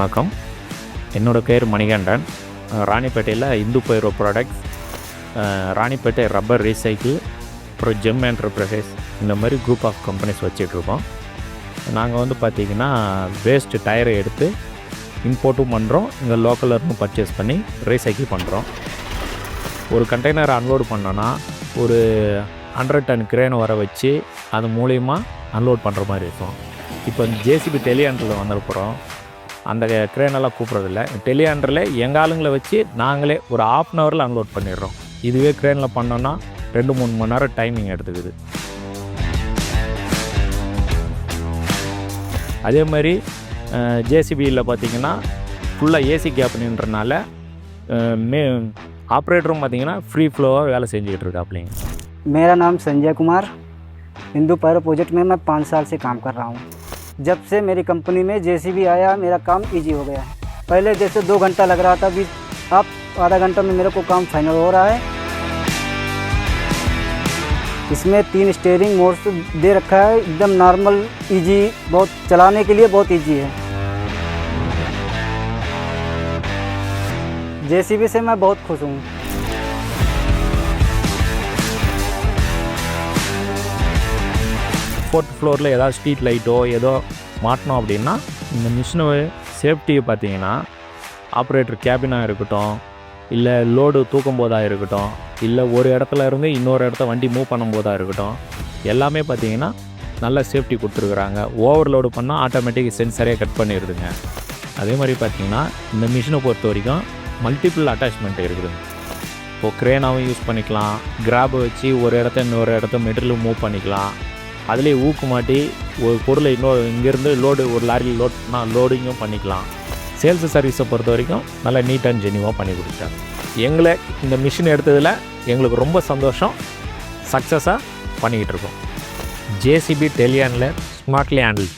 வணக்கம். என்னோடய பேர் மணிகண்டன். ராணிப்பேட்டையில் Hindu pyro products, Ranipet rubber recycle, அப்புறம் ஜெம் என்டர்பிரைசஸ் இந்த மாதிரி குரூப் ஆஃப் கம்பெனிஸ் வச்சிட்ருக்கோம். நாங்கள் பார்த்திங்கன்னா வேஸ்ட்டு டயரை எடுத்து இம்போர்ட்டும் பண்ணுறோம், இங்கே லோக்கலில் இருந்து பர்ச்சேஸ் பண்ணி ரீசைக்கிள் பண்ணுறோம். ஒரு கண்டெய்னர் அன்லோடு பண்ணோன்னா ஒரு 100 டன் கிரேனை வர வச்சு அது மூலிமா அன்லோட் பண்ணுற மாதிரி இருக்கும். இப்போ JCB Telehandler வந்திருக்கிறோம். அந்த கிரேனெல்லாம் கூப்பிட்றதில்ல, டெலிஹேண்டரில் எங்கள் ஆளுங்களை வச்சு நாங்களே ஒரு 1/2 ஹவரில் அன்லோட் பண்ணிடுறோம். இதுவே கிரேனில் பண்ணோன்னா 2-3 மணி நேரம் டைமிங் எடுத்துக்குது. அதே மாதிரி JCBயில் பார்த்திங்கன்னா ஃபுல்லாக ஏசி கேப்ன்றனால ஆப்ரேட்டரும் பார்த்திங்கன்னா ஃப்ரீ ஃப்ளோவாக வேலை செஞ்சுக்கிட்டு இருக்காப்லைங்க. मेरा नाम संजय कुमार, इंदू पायरो प्रोजेक्ट में मैं 5 साल से काम कर रहा हूँ. जब से मेरी कंपनी में JCB आया मेरा काम इजी हो गया है. पहले जैसे 2 घंटा लग रहा था, अभी आप आधा घंटा में मेरे को काम फाइनल हो रहा है. इसमें 3 स्टीयरिंग मोड्स दे रखा है, एकदम नॉर्मल इजी, बहुत चलाने के लिए बहुत इजी है. JCB से मैं बहुत खुश हूँ. 4th ஃப்ளோரில் ஏதாவது ஸ்ட்ரீட் லைட்டோ ஏதோ மாட்டினோம் அப்படின்னா இந்த மிஷினை சேஃப்டியை பார்த்திங்கன்னா ஆப்ரேட்டர் கேபினாக இருக்கட்டும், இல்லை லோடு தூக்கும் போதாக இருக்கட்டும், இல்லை ஒரு இடத்துல இருந்து இன்னொரு இடத்த வண்டி மூவ் பண்ணும் போதாக இருக்கட்டும், எல்லாமே பார்த்திங்கன்னா நல்ல சேஃப்டி கொடுத்துருக்குறாங்க. ஓவர்லோடு பண்ணால் ஆட்டோமேட்டிக் சென்சரே கட் பண்ணிடுதுங்க. அதே மாதிரி பார்த்திங்கன்னா இந்த மிஷினை பொறுத்த வரைக்கும் மல்டிபிள் அட்டாச்மெண்ட் இருக்குதுங்க. இப்போது க்ரேனாகவும் யூஸ் பண்ணிக்கலாம், கிராபை வச்சு ஒரு இடத்த இன்னொரு இடத்த மெட்டீரியல் மூவ் பண்ணிக்கலாம். அதுலேயே ஊக்கு மாட்டி ஒரு பொருளை இங்கேருந்து லோடு ஒரு லாரியில் லோட் பண்ணால் லோடிங்கும் பண்ணிக்கலாம். சேல்ஸ் சர்வீஸை பொறுத்த வரைக்கும் நல்லா நீட் அண்ட் ஜென்யூவாக பண்ணி கொடுத்தாங்க. எங்களை இந்த மிஷின் எடுத்ததில் எங்களுக்கு ரொம்ப சந்தோஷம். சக்ஸஸாக பண்ணிக்கிட்டு இருக்கோம். JCB Telehandler smartly handle.